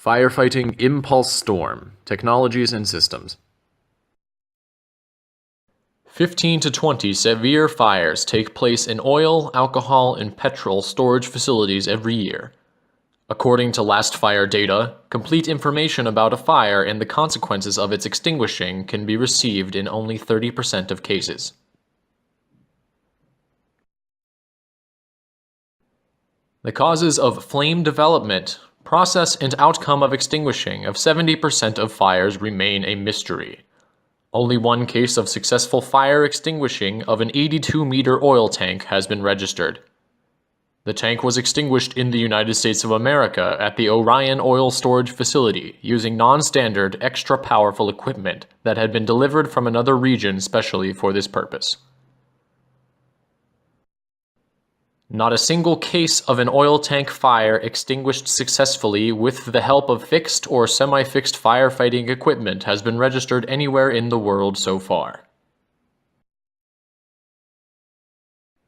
Firefighting Impulse Storm, Technologies and Systems. 15 to 20 severe fires take place in oil, alcohol, and petrol storage facilities every year. According to last fire data, complete information about a fire and the consequences of its extinguishing can be received in only 30% of cases. The causes of flame development, process, and outcome of extinguishing of 70% of fires remain a mystery. Only one case of successful fire extinguishing of an 82-meter oil tank has been registered. The tank was extinguished in the United States of America at the Orion Oil Storage Facility using non-standard, extra-powerful equipment that had been delivered from another region specially for this purpose. Not a single case of an oil tank fire extinguished successfully with the help of fixed or semi-fixed firefighting equipment has been registered anywhere in the world so far.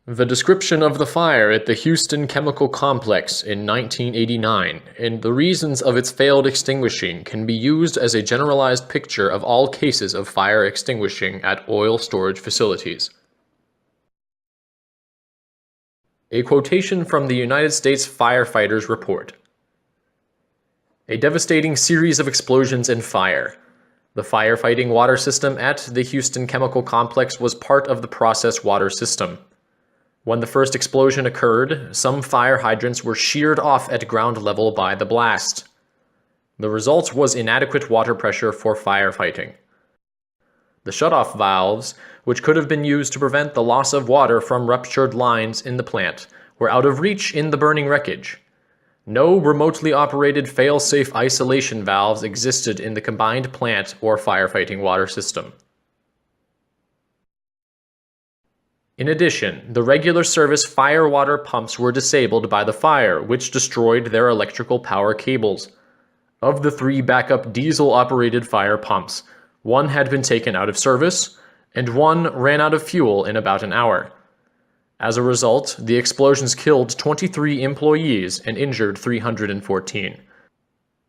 The description of the fire at the Houston Chemical Complex in 1989 and the reasons of its failed extinguishing can be used as a generalized picture of all cases of fire extinguishing at oil storage facilities. A quotation from the United States Firefighters Report. A devastating series of explosions and fire. The firefighting water system at the Houston Chemical Complex was part of the process water system. When the first explosion occurred, some fire hydrants were sheared off at ground level by the blast. The result was inadequate water pressure for firefighting. The shutoff valves, which could have been used to prevent the loss of water from ruptured lines in the plant, were out of reach in the burning wreckage. No remotely operated fail-safe isolation valves existed in the combined plant or firefighting water system. In addition, the regular service fire water pumps were disabled by the fire, which destroyed their electrical power cables. Of the 3 backup diesel-operated fire pumps, 1 had been taken out of service, and 1 ran out of fuel in about an hour. As a result, the explosions killed 23 employees and injured 314.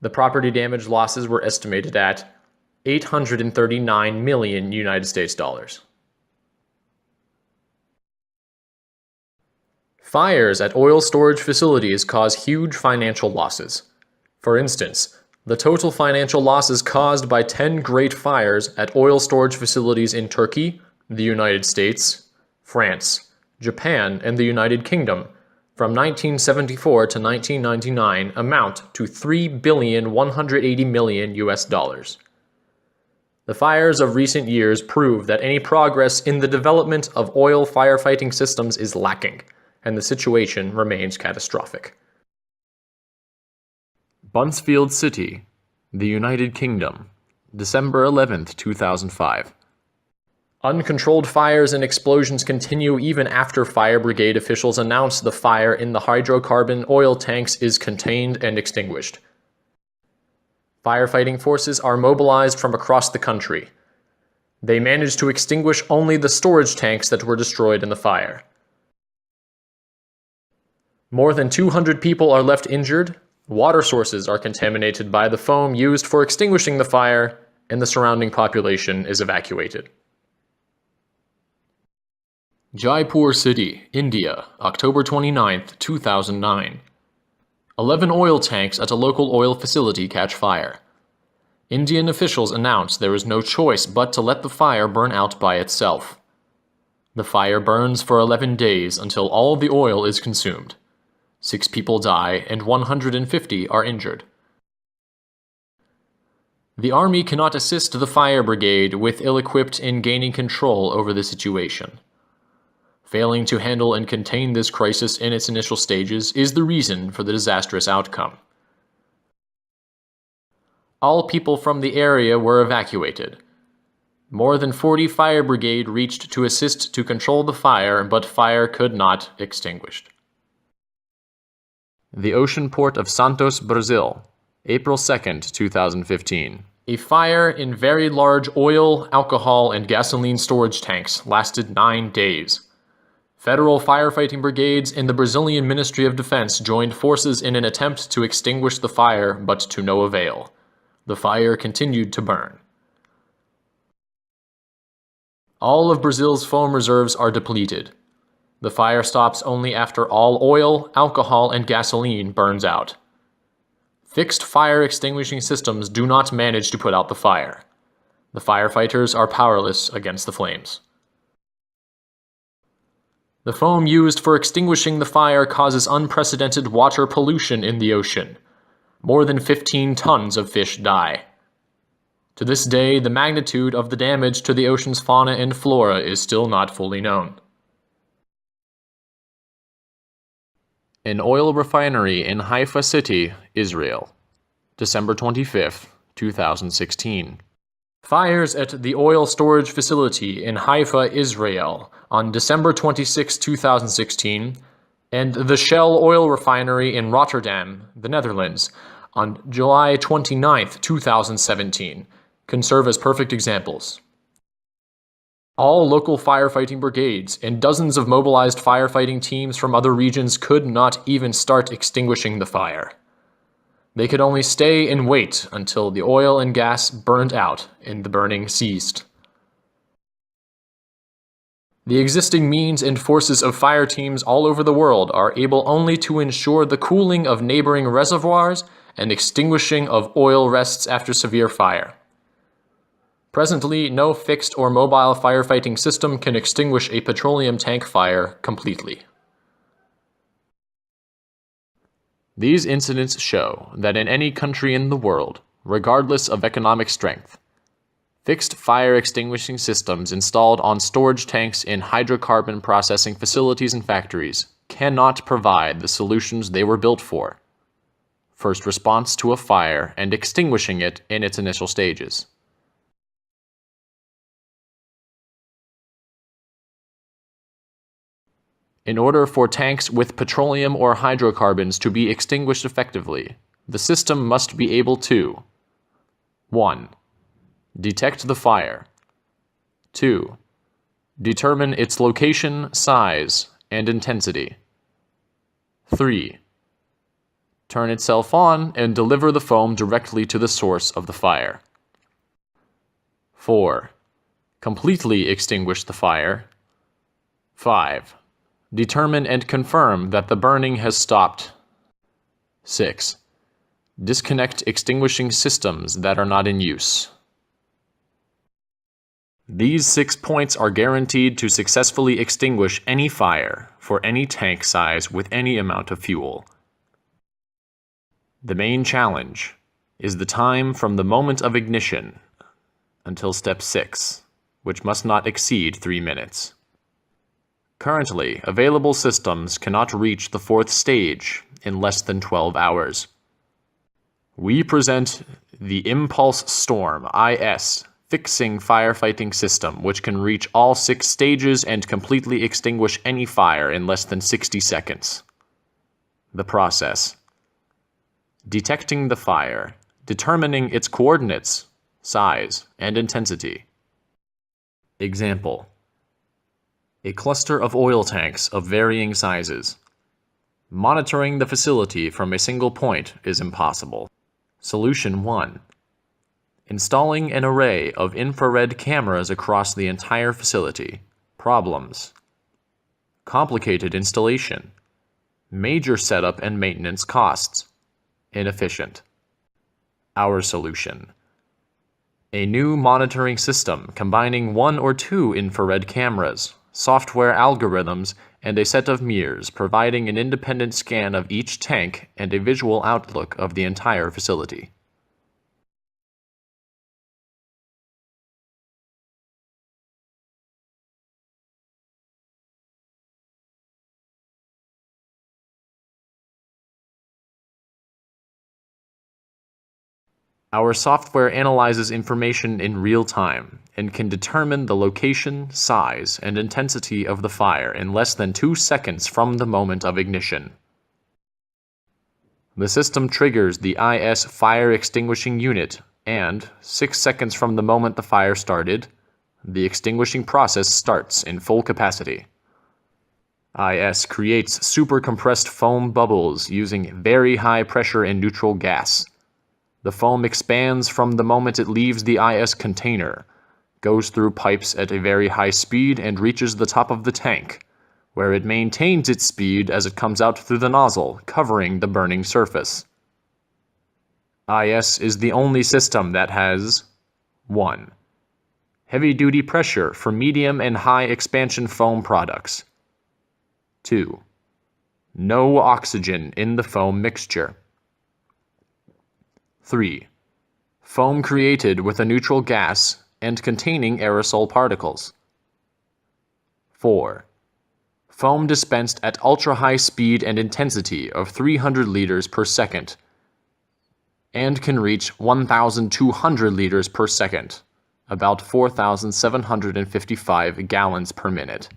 The property damage losses were estimated at $839 million United States dollars. Fires at oil storage facilities cause huge financial losses. For instance, the total financial losses caused by 10 great fires at oil storage facilities in Turkey, the United States, France, Japan, and the United Kingdom from 1974 to 1999 amount to $3.180 billion US. The fires of recent years prove that any progress in the development of oil firefighting systems is lacking, and the situation remains catastrophic. Buncefield City, the United Kingdom, December 11, 2005. Uncontrolled fires and explosions continue even after fire brigade officials announce the fire in the hydrocarbon oil tanks is contained and extinguished. Firefighting forces are mobilized from across the country. They managed to extinguish only the storage tanks that were destroyed in the fire. More than 200 people are left injured. Water sources are contaminated by the foam used for extinguishing the fire, and the surrounding population is evacuated. Jaipur City, India, October 29, 2009. 11 oil tanks at a local oil facility catch fire. Indian officials announce there is no choice but to let the fire burn out by itself. The fire burns for 11 days until all the oil is consumed. 6 people die and 150 are injured. The army cannot assist the fire brigade with ill-equipped in gaining control over the situation. Failing to handle and contain this crisis in its initial stages is the reason for the disastrous outcome. All people from the area were evacuated. More than 40 fire brigade reached to assist to control the fire, but fire could not extinguished. The ocean port of Santos, Brazil, April 2, 2015. A fire in very large oil, alcohol, and gasoline storage tanks lasted 9 days. Federal firefighting brigades in the Brazilian Ministry of Defense joined forces in an attempt to extinguish the fire, but to no avail. The fire continued to burn. All of Brazil's foam reserves are depleted. The fire stops only after all oil, alcohol, and gasoline burns out. Fixed fire extinguishing systems do not manage to put out the fire. The firefighters are powerless against the flames. The foam used for extinguishing the fire causes unprecedented water pollution in the ocean. More than 15 tons of fish die. To this day, the magnitude of the damage to the ocean's fauna and flora is still not fully known. An oil refinery in Haifa City, Israel. December 25, 2016. Fires at the oil storage facility in Haifa, Israel, on December 26, 2016, and the Shell oil refinery in Rotterdam, the Netherlands, on July 29, 2017, can serve as perfect examples. All local firefighting brigades and dozens of mobilized firefighting teams from other regions could not even start extinguishing the fire. They could only stay and wait until the oil and gas burned out and the burning ceased. The existing means and forces of fire teams all over the world are able only to ensure the cooling of neighboring reservoirs and extinguishing of oil rests after severe fire. Presently, no fixed or mobile firefighting system can extinguish a petroleum tank fire completely. These incidents show that in any country in the world, regardless of economic strength, fixed fire extinguishing systems installed on storage tanks in hydrocarbon processing facilities and factories cannot provide the solutions they were built for: first response to a fire and extinguishing it in its initial stages. In order for tanks with petroleum or hydrocarbons to be extinguished effectively, the system must be able to 1. Detect the fire. 2. Determine its location, size, and intensity. 3. Turn itself on and deliver the foam directly to the source of the fire. 4. Completely extinguish the fire. 5. Determine and confirm that the burning has stopped. 6. Disconnect extinguishing systems that are not in use. These 6 points are guaranteed to successfully extinguish any fire for any tank size with any amount of fuel. The main challenge is the time from the moment of ignition until step 6, which must not exceed 3 minutes. Currently, available systems cannot reach the 4th stage in less than 12 hours. We present the Impulse Storm IS fixing firefighting system, which can reach all 6 stages and completely extinguish any fire in less than 60 seconds. The process: detecting the fire, determining its coordinates, size, and intensity. Example: a cluster of oil tanks of varying sizes. Monitoring the facility from a single point is impossible. Solution 1. Installing an array of infrared cameras across the entire facility. Problems: complicated installation. Major setup and maintenance costs. Inefficient. Our solution: a new monitoring system combining 1 or 2 infrared cameras, software algorithms, and a set of mirrors providing an independent scan of each tank and a visual outlook of the entire facility. Our software analyzes information in real time and can determine the location, size, and intensity of the fire in less than 2 seconds from the moment of ignition. The system triggers the IS fire extinguishing unit and, 6 seconds from the moment the fire started, the extinguishing process starts in full capacity. IS creates super-compressed foam bubbles using very high pressure and neutral gas. The foam expands from the moment it leaves the IS container, goes through pipes at a very high speed, and reaches the top of the tank, where it maintains its speed as it comes out through the nozzle, covering the burning surface. IS is the only system that has 1. Heavy-duty pressure for medium and high expansion foam products. 2. No oxygen in the foam mixture. 3. Foam created with a neutral gas and containing aerosol particles. 4. Foam dispensed at ultra-high speed and intensity of 300 liters per second and can reach 1,200 liters per second, about 4,755 gallons per minute.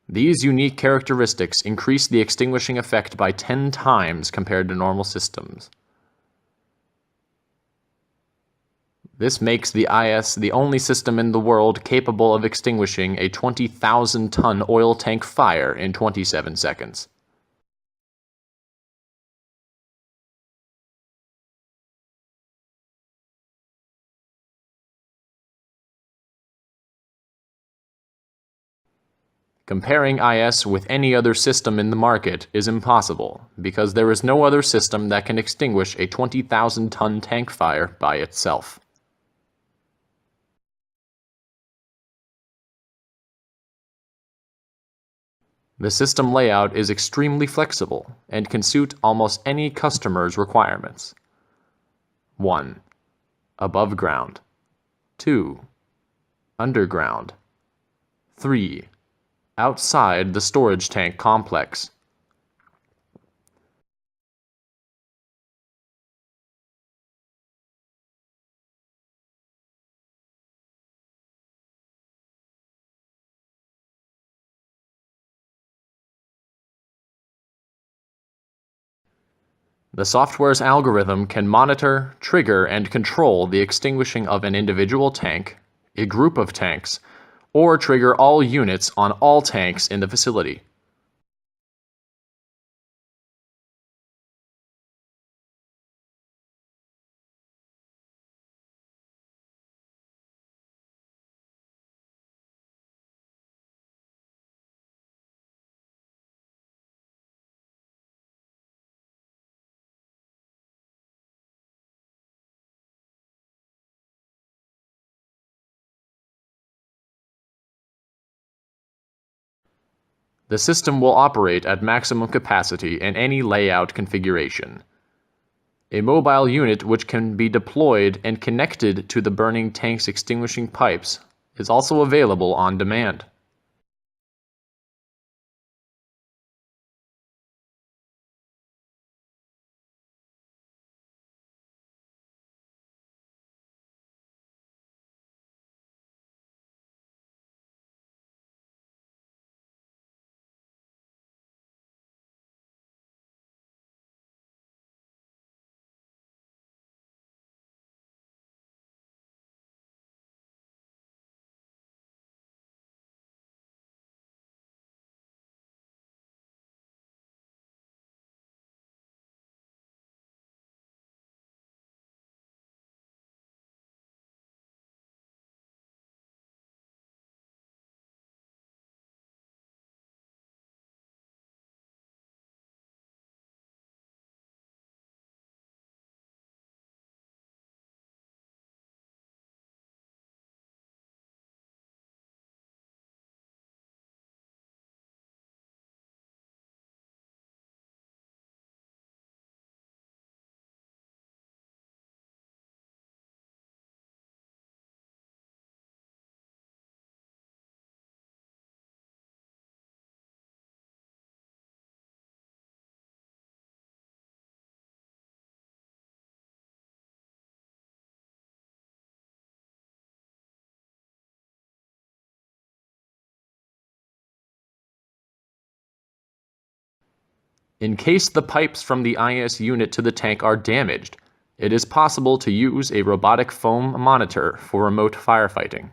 These unique characteristics increase the extinguishing effect by 10 times compared to normal systems. This makes the IS the only system in the world capable of extinguishing a 20,000-ton oil tank fire in 27 seconds. Comparing IS with any other system in the market is impossible, because there is no other system that can extinguish a 20,000-ton tank fire by itself. The system layout is extremely flexible and can suit almost any customer's requirements. 1. Above ground. 2. Underground. 3. Outside the storage tank complex. The software's algorithm can monitor, trigger, and control the extinguishing of an individual tank, a group of tanks, or trigger all units on all tanks in the facility. The system will operate at maximum capacity in any layout configuration. A mobile unit which can be deployed and connected to the burning tank's extinguishing pipes is also available on demand. In case the pipes from the IS unit to the tank are damaged, it is possible to use a robotic foam monitor for remote firefighting.